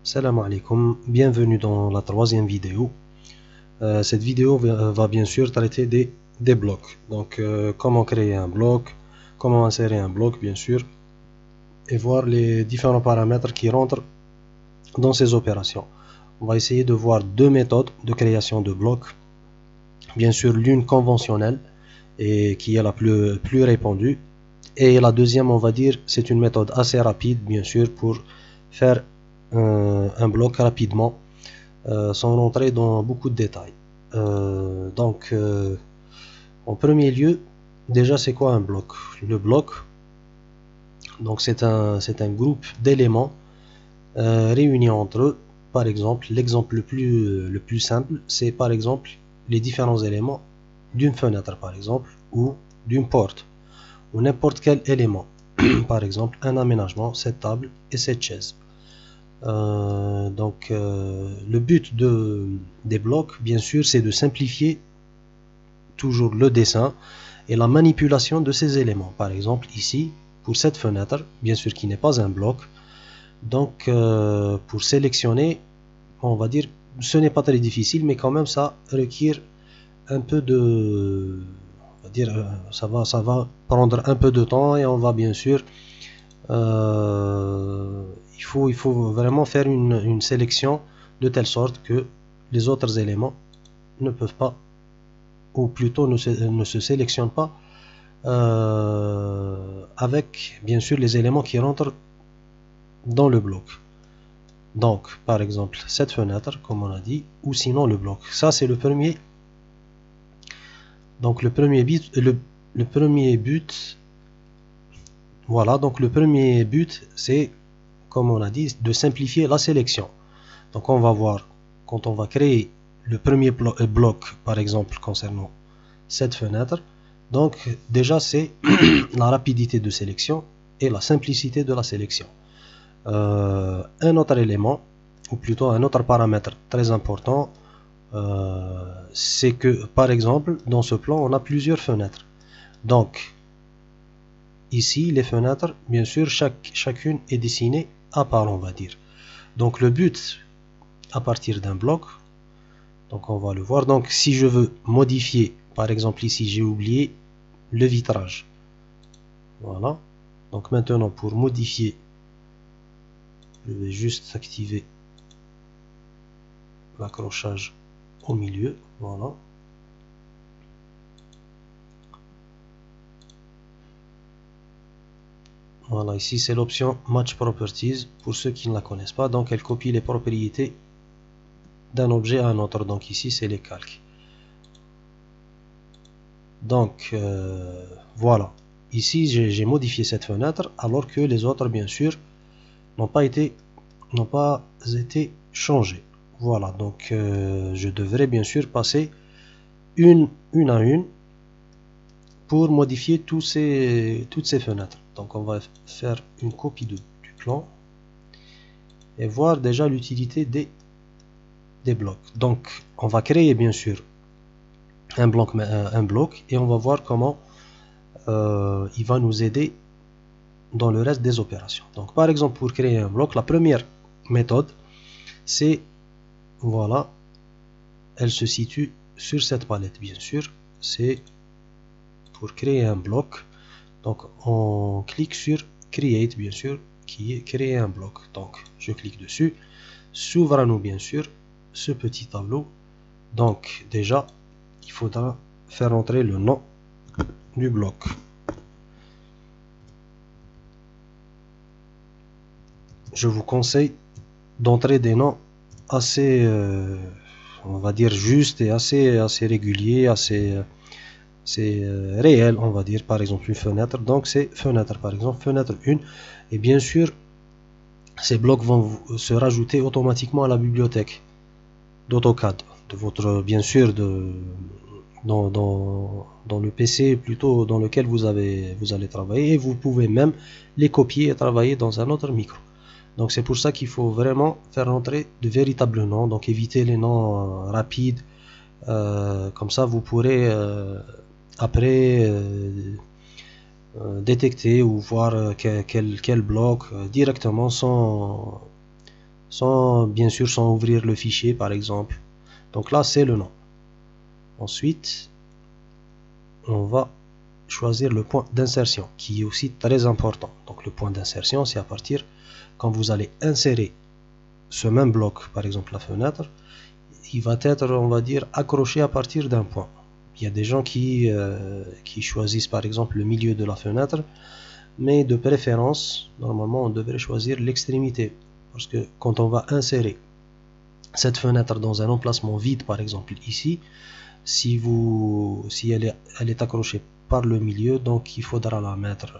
Salam alaikum, bienvenue dans la troisième vidéo. Cette vidéo va bien sûr traiter des blocs. Donc comment créer un bloc, comment insérer un bloc bien sûr, et voir les différents paramètres qui rentrent dans ces opérations. On va essayer de voir deux méthodes de création de blocs. Bien sûr l'une conventionnelle et qui est la plus répandue. Et la deuxième, on va dire, c'est une méthode assez rapide bien sûr pour faire un bloc rapidement sans rentrer dans beaucoup de détails. En premier lieu, déjà c'est quoi un bloc? Le bloc, donc c'est un groupe d'éléments réunis entre eux. Par exemple, l'exemple le plus simple, c'est par exemple les différents éléments d'une fenêtre par exemple, ou d'une porte, ou n'importe quel élément. Par exemple, un aménagement, cette table et cette chaise. Le but des blocs, bien sûr, c'est de simplifier toujours le dessin et la manipulation de ces éléments. Par exemple, ici, pour cette fenêtre, bien sûr qui n'est pas un bloc, donc pour sélectionner, on va dire, ce n'est pas très difficile, mais quand même ça requiert un peu de, on va dire, ça va prendre un peu de temps et on va bien sûr il faut vraiment faire une sélection de telle sorte que les autres éléments ne peuvent pas, ou plutôt ne se sélectionnent pas avec bien sûr les éléments qui rentrent dans le bloc. Donc par exemple cette fenêtre comme on a dit, ou sinon le bloc. Ça c'est le premier. Donc le premier but, voilà, donc le premier but c'est, comme on a dit, de simplifier la sélection. Donc on va voir, quand on va créer le premier bloc par exemple concernant cette fenêtre, donc déjà c'est la rapidité de sélection et la simplicité de la sélection. Un autre élément, ou plutôt un autre paramètre très important, c'est que par exemple dans ce plan on a plusieurs fenêtres. Donc ici les fenêtres, bien sûr chacune est dessinée à part, on va dire. Donc le but à partir d'un bloc, donc on va le voir. Donc si je veux modifier, par exemple ici j'ai oublié le vitrage, voilà. Donc maintenant pour modifier, je vais juste activer l'accrochage au milieu, voilà. Voilà, ici c'est l'option Match Properties pour ceux qui ne la connaissent pas. Donc elle copie les propriétés d'un objet à un autre. Donc ici c'est les calques. Donc voilà, ici j'ai modifié cette fenêtre alors que les autres bien sûr n'ont pas été changés. Voilà, donc je devrais bien sûr passer une à une pour modifier toutes ces fenêtres. Donc on va faire une copie du plan et voir déjà l'utilité des blocs. Donc on va créer bien sûr un bloc et on va voir comment il va nous aider dans le reste des opérations. Donc par exemple pour créer un bloc, la première méthode c'est, voilà, elle se situe sur cette palette bien sûr, c'est pour créer un bloc. Donc on clique sur Create bien sûr, qui est créer un bloc. Donc je clique dessus, s'ouvre à nous bien sûr ce petit tableau. Donc déjà il faudra faire entrer le nom du bloc. Je vous conseille d'entrer des noms assez on va dire justes et assez réguliers, assez réel, on va dire. Par exemple une fenêtre, donc c'est fenêtre, par exemple fenêtre 1, et bien sûr ces blocs vont se rajouter automatiquement à la bibliothèque d'AutoCAD de votre, bien sûr, dans le PC plutôt dans lequel vous allez travailler, et vous pouvez même les copier et travailler dans un autre micro. Donc c'est pour ça qu'il faut vraiment faire rentrer de véritables noms, donc éviter les noms rapides, comme ça vous pourrez après détecter ou voir quel bloc directement bien sûr sans ouvrir le fichier par exemple. Donc là c'est le nom. Ensuite on va choisir le point d'insertion qui est aussi très important. Donc le point d'insertion, c'est à partir quand vous allez insérer ce même bloc, par exemple la fenêtre, il va être, on va dire, accroché à partir d'un point. Il y a des gens qui choisissent par exemple le milieu de la fenêtre, mais de préférence, normalement on devrait choisir l'extrémité, parce que quand on va insérer cette fenêtre dans un emplacement vide, par exemple ici, si elle est accrochée par le milieu, donc il faudra la mettre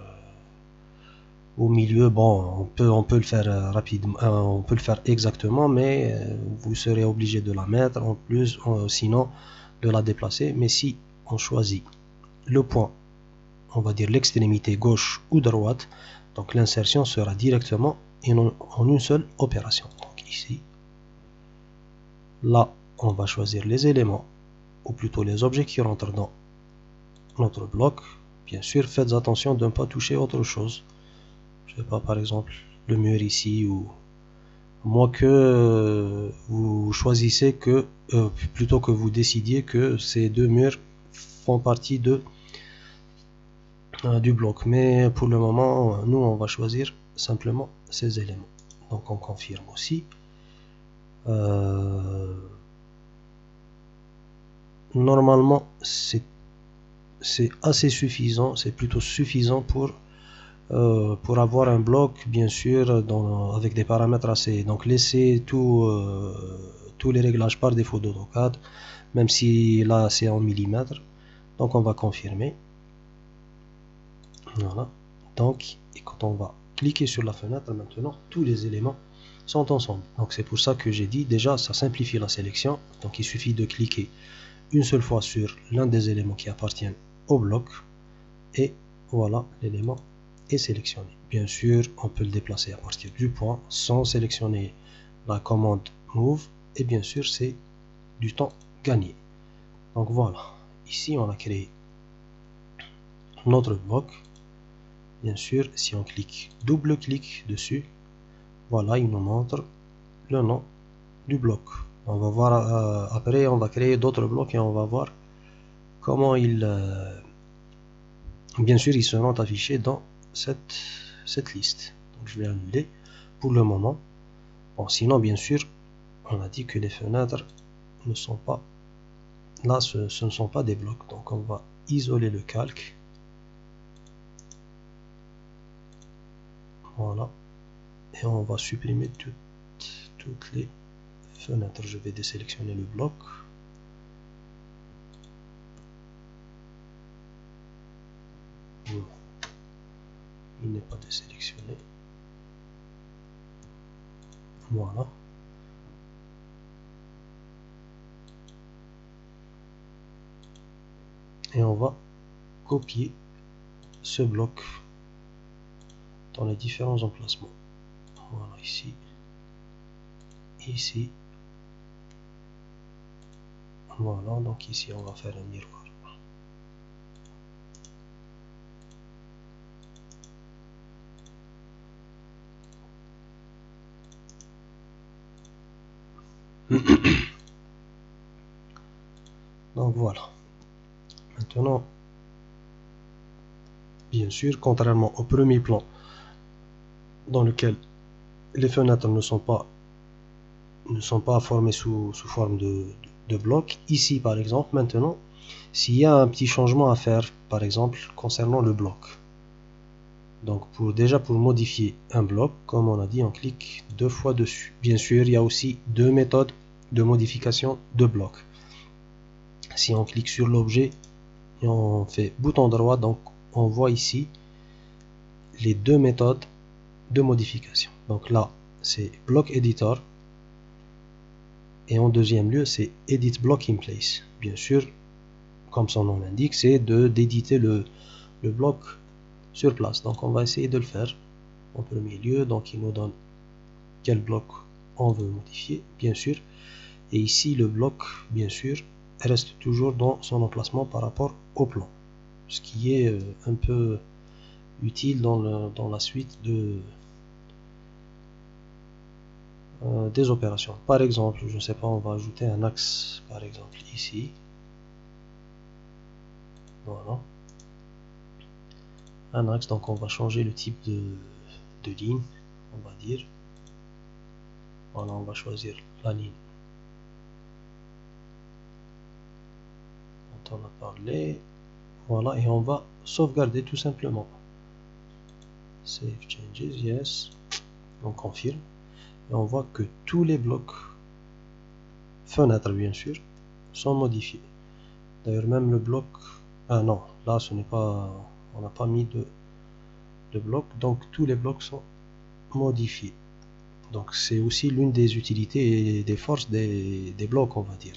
au milieu. Bon, on peut le faire rapidement, on peut le faire exactement, mais vous serez obligé de la mettre en plus, sinon de la déplacer. Mais si on choisit le point, on va dire l'extrémité gauche ou droite, donc l'insertion sera directement en une seule opération. Donc ici, là, on va choisir les éléments, ou plutôt les objets qui rentrent dans notre bloc. Bien sûr, faites attention de ne pas toucher autre chose. Je sais pas, par exemple, le mur ici, ou moins que vous choisissez que, plutôt que vous décidiez que ces deux murs font partie du bloc. Mais pour le moment, nous, on va choisir simplement ces éléments. Donc on confirme aussi. Normalement, c'est assez suffisant, c'est plutôt suffisant pour avoir un bloc, bien sûr, avec des paramètres assez. Donc laissez tous les réglages par défaut d'AutoCAD, même si là c'est en millimètres. Donc on va confirmer. Voilà. Donc, et quand on va cliquer sur la fenêtre, maintenant tous les éléments sont ensemble. Donc c'est pour ça que j'ai dit déjà, ça simplifie la sélection. Donc il suffit de cliquer une seule fois sur l'un des éléments qui appartiennent au bloc, et voilà, l'élément est sélectionné. Bien sûr, on peut le déplacer à partir du point sans sélectionner la commande Move, et bien sûr c'est du temps gagné. Donc voilà, ici on a créé notre bloc. Bien sûr, si on clique, double-clic dessus, voilà, il nous montre le nom du bloc. On va voir après, on va créer d'autres blocs et on va voir comment bien sûr, ils seront affichés dans cette liste. Donc je vais annuler pour le moment. Bon, sinon, bien sûr, on a dit que les fenêtres ne sont pas là, ce ne sont pas des blocs. Donc on va isoler le calque. Voilà. Et on va supprimer toutes les fenêtres. Je vais désélectionner le bloc. Il n'est pas désélectionné. Voilà. Et on va copier ce bloc dans les différents emplacements. Voilà, ici, ici. Voilà, donc ici on va faire un miroir. Donc voilà. Maintenant, bien sûr, contrairement au premier plan dans lequel les fenêtres ne sont pas formées sous forme de blocs, ici par exemple, maintenant, s'il y a un petit changement à faire, par exemple, concernant le bloc. Donc déjà pour modifier un bloc, comme on a dit, on clique deux fois dessus. Bien sûr, il y a aussi deux méthodes de modification de bloc. Si on clique sur l'objet et on fait bouton droit, donc on voit ici les deux méthodes de modification. Donc là, c'est Block Editor, et en deuxième lieu, c'est Edit Block in Place. Bien sûr, comme son nom l'indique, c'est d'éditer le bloc sur place. Donc on va essayer de le faire en premier lieu. Donc il nous donne quel bloc on veut modifier, bien sûr. Et ici, le bloc, bien sûr, reste toujours dans son emplacement par rapport au plan. Ce qui est un peu utile dans la suite des opérations. Par exemple, je ne sais pas, on va ajouter un axe, par exemple ici. Voilà. Un axe, donc on va changer le type de ligne, on va dire. Voilà, on va choisir la ligne dont on a parlé. Voilà, et on va sauvegarder tout simplement. Save changes, yes. On confirme. Et on voit que tous les blocs, fenêtres bien sûr, sont modifiés. D'ailleurs, même le bloc... Ah non, là ce n'est pas... On n'a pas mis de bloc, donc tous les blocs sont modifiés. Donc c'est aussi l'une des utilités et des forces des blocs, on va dire.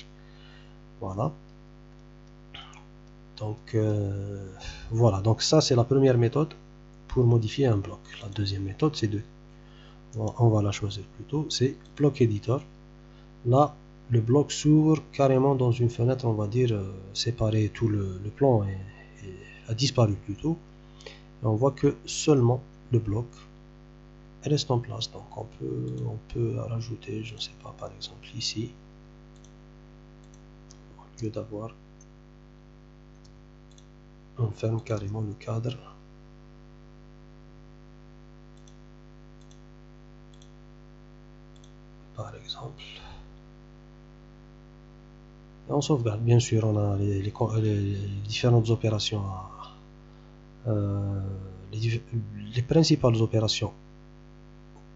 Voilà. Donc voilà, donc ça c'est la première méthode pour modifier un bloc. La deuxième méthode c'est on va la choisir plutôt, c'est bloc editor. Là le bloc s'ouvre carrément dans une fenêtre, on va dire séparer tout le plan a disparu plutôt. Et on voit que seulement le bloc reste en place. Donc on peut rajouter, je ne sais pas, par exemple ici, au lieu d'avoir, on ferme carrément le cadre. Par exemple. Et on sauvegarde. Bien sûr, on a les différentes opérations, les principales opérations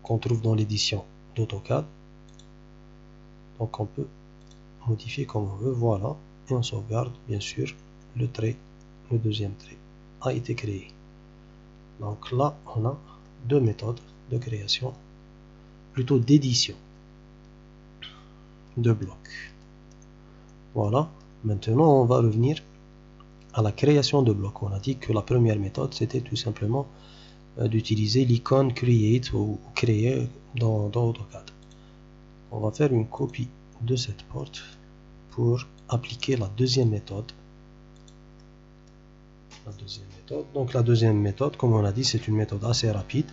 qu'on trouve dans l'édition d'AutoCAD. Donc on peut modifier comme on veut. Voilà. Et on sauvegarde, bien sûr, le trait, le deuxième trait a été créé. Donc là, on a deux méthodes de création, plutôt d'édition de blocs. Voilà, maintenant on va revenir à la création de blocs. On a dit que la première méthode c'était tout simplement d'utiliser l'icône create ou créer dans AutoCAD. On va faire une copie de cette porte pour appliquer la deuxième méthode. Donc la deuxième méthode, comme on a dit, c'est une méthode assez rapide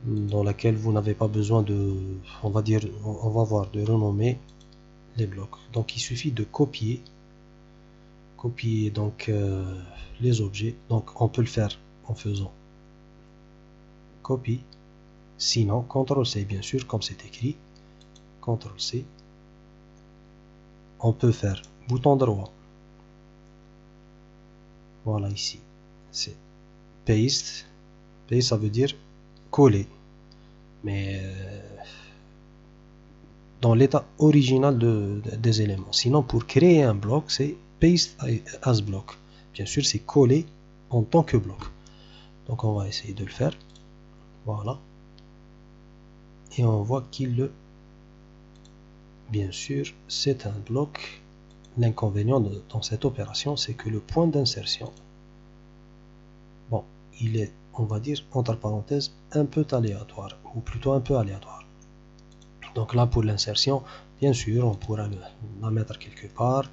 dans laquelle vous n'avez pas besoin de, on va voir, de renommer les blocs. Donc il suffit de copier donc les objets. Donc on peut le faire en faisant copie, sinon CTRL-C, bien sûr, comme c'est écrit, CTRL-C. On peut faire bouton droit, voilà, ici c'est paste. Paste, ça veut dire coller, mais dans l'état original des éléments. Sinon, pour créer un bloc, c'est paste as block. Bien sûr, c'est coller en tant que bloc. Donc on va essayer de le faire. Voilà. Et on voit qu'il bien sûr, c'est un bloc. L'inconvénient dans cette opération, c'est que le point d'insertion, bon, il est, on va dire, entre parenthèses, un peu aléatoire, ou plutôt un peu aléatoire. Donc là, pour l'insertion, bien sûr, on pourra la mettre quelque part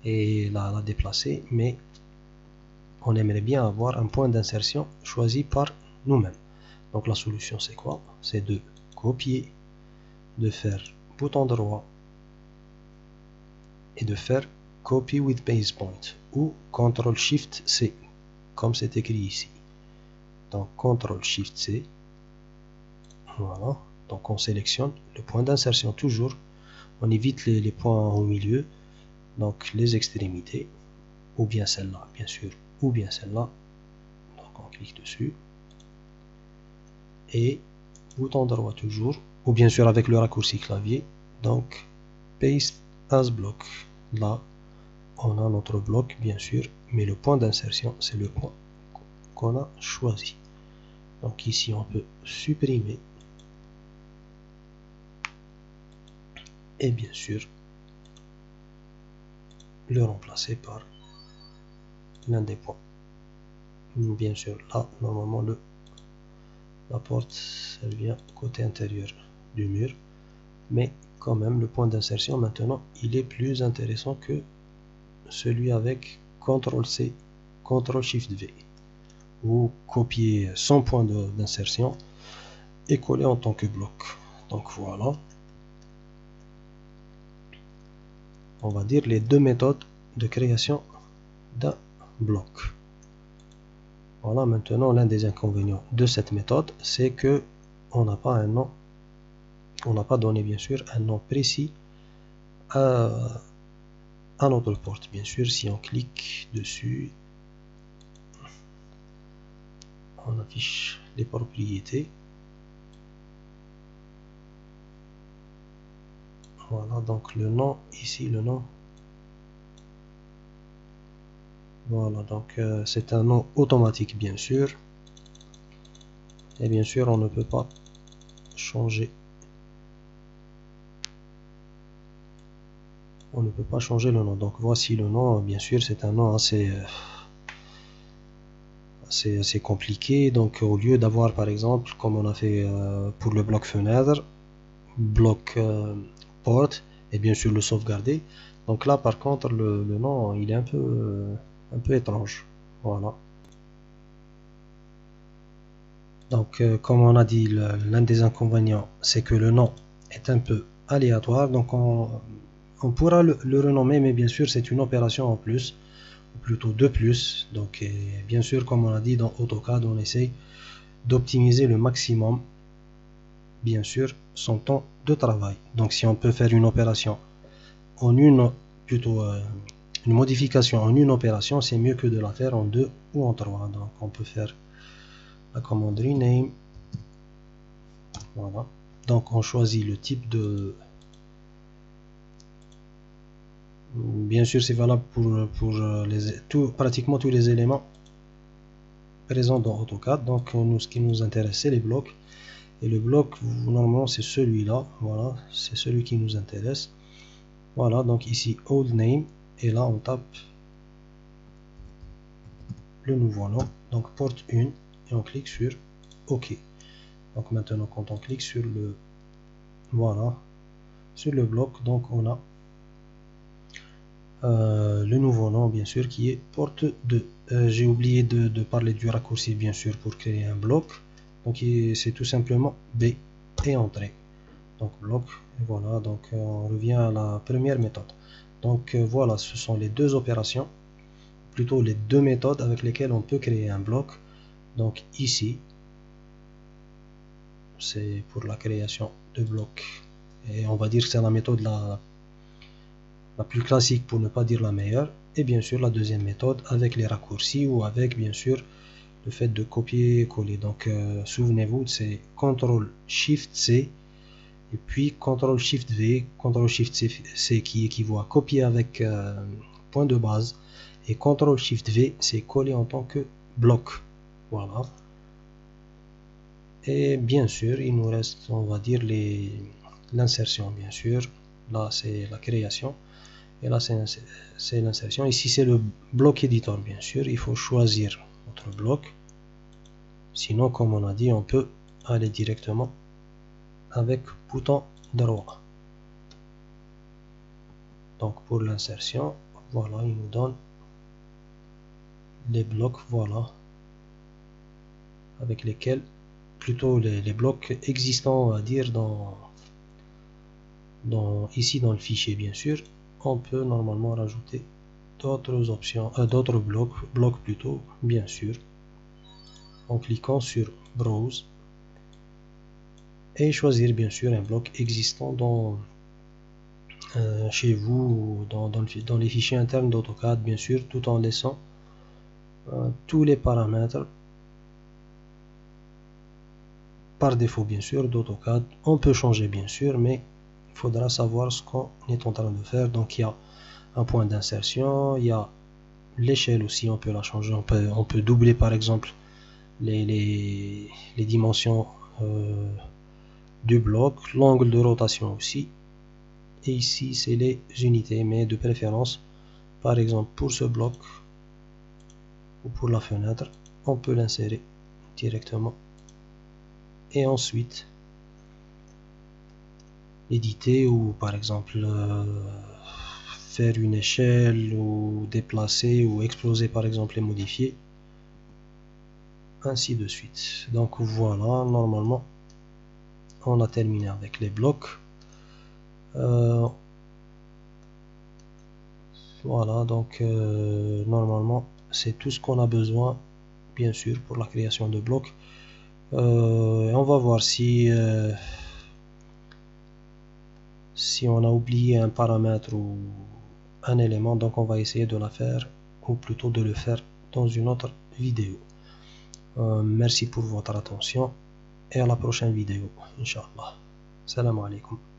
et la déplacer, mais on aimerait bien avoir un point d'insertion choisi par nous-mêmes. Donc la solution, c'est quoi? C'est de copier, de faire bouton droit et de faire copy with base point ou CTRL SHIFT C, comme c'est écrit ici. Donc CTRL SHIFT C, voilà. Donc on sélectionne le point d'insertion toujours, on évite les points au milieu, donc les extrémités, ou bien celle-là, bien sûr, ou bien celle-là. Donc on clique dessus, et bouton droit toujours, ou bien sûr avec le raccourci clavier, donc paste as block. Là, on a notre bloc, bien sûr, mais le point d'insertion, c'est le point qu'on a choisi. Donc ici, on peut supprimer et bien sûr le remplacer par l'un des points. Bien sûr, là, normalement, la porte, elle vient côté intérieur du mur, mais quand même, le point d'insertion, maintenant, il est plus intéressant que celui avec CTRL-C, CTRL-SHIFT-V, ou copier son point d'insertion et coller en tant que bloc. Donc voilà. On va dire les deux méthodes de création d'un bloc. Voilà, maintenant l'un des inconvénients de cette méthode, c'est que on n'a pas un nom, on n'a pas donné bien sûr un nom précis à notre porte. Bien sûr, si on clique dessus, on affiche les propriétés. Voilà, donc le nom, ici le nom. Voilà, donc c'est un nom automatique bien sûr. Et bien sûr, on ne peut pas changer. On ne peut pas changer le nom. Donc voici le nom. Bien sûr, c'est un nom assez compliqué. Donc au lieu d'avoir par exemple, comme on a fait pour le bloc fenêtre, bloc porte, et bien sûr le sauvegarder. Donc là par contre le nom il est un peu étrange. Voilà. Donc comme on a dit, l'un des inconvénients c'est que le nom est un peu aléatoire. Donc on pourra le renommer, mais bien sûr c'est une opération en plus, ou plutôt de plus. Donc bien sûr, comme on a dit dans AutoCAD, on essaye d'optimiser le maximum bien sûr son temps de travail. Donc si on peut faire une opération en une modification en une opération, c'est mieux que de la faire en deux ou en trois. Donc on peut faire la commande rename. Voilà, donc on choisit le type de, bien sûr c'est valable pour pratiquement tous les éléments présents dans AutoCAD. Donc nous, ce qui nous intéresse c'est les blocs, et le bloc normalement c'est celui-là. Voilà, c'est celui qui nous intéresse. Voilà, donc ici old name, et là on tape le nouveau nom, donc porte 1, et on clique sur OK. Donc maintenant quand on clique sur le, voilà, sur le bloc, donc on a le nouveau nom bien sûr qui est porte 2. J'ai oublié de parler du raccourci bien sûr pour créer un bloc. Donc c'est tout simplement B et entrée. Donc bloc, et voilà, donc on revient à la première méthode. Donc voilà, ce sont les deux opérations, plutôt les deux méthodes avec lesquelles on peut créer un bloc. Donc ici c'est pour la création de blocs, et on va dire que c'est la méthode la plus classique pour ne pas dire la meilleure. Et bien sûr la deuxième méthode avec les raccourcis, ou avec bien sûr le fait de copier coller. Donc souvenez-vous, c'est CTRL SHIFT C et puis CTRL SHIFT V, CTRL SHIFT C qui équivaut à copier avec point de base, et CTRL SHIFT V c'est coller en tant que bloc. Voilà. Et bien sûr il nous reste, on va dire, l'insertion. Bien sûr là c'est la création, et là c'est l'insertion. Ici c'est le bloc éditeur. Bien sûr il faut choisir notre bloc, sinon comme on a dit on peut aller directement avec bouton droit. Donc pour l'insertion, voilà, il nous donne les blocs, voilà, avec lesquels, plutôt les blocs existants, on va dire, ici dans le fichier. Bien sûr on peut normalement rajouter d'autres options, d'autres blocs plutôt, bien sûr, en cliquant sur browse, et choisir bien sûr un bloc existant chez vous, dans les fichiers internes d'AutoCAD, bien sûr, tout en laissant tous les paramètres par défaut bien sûr d'AutoCAD. On peut changer bien sûr, mais il faudra savoir ce qu'on est en train de faire. Donc il y a un point d'insertion, il y a l'échelle aussi, on peut la changer, on peut doubler par exemple les dimensions du bloc, l'angle de rotation aussi, et ici c'est les unités, mais de préférence par exemple pour ce bloc ou pour la fenêtre on peut l'insérer directement, et ensuite éditer, ou par exemple faire une échelle, ou déplacer, ou exploser par exemple, et modifier, ainsi de suite. Donc voilà, normalement on a terminé avec les blocs. Voilà, donc normalement c'est tout ce qu'on a besoin, bien sûr, pour la création de blocs. On va voir si on a oublié un paramètre ou un élément, donc on va essayer de la faire, ou plutôt de le faire dans une autre vidéo. Merci pour votre attention et à la prochaine vidéo, Inch'Allah. Salam alaikum.